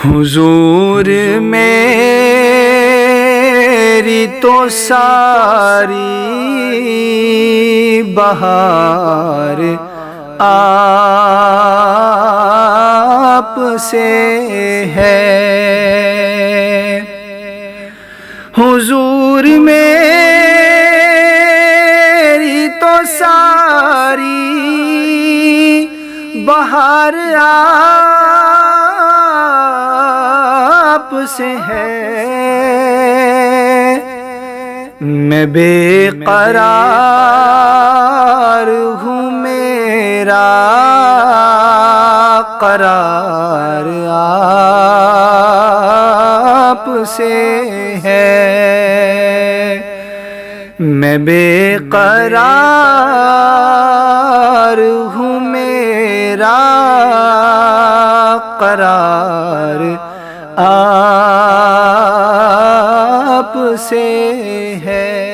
حضور میری تو ساری بہار آپ سے ہے، حضور میری تو ساری بہار آپ سے ہے، میں بے قرار ہوں، میرا قرار آپ سے ہے، میں بے قرار ہوں، میرا قرار آپ سے ہے۔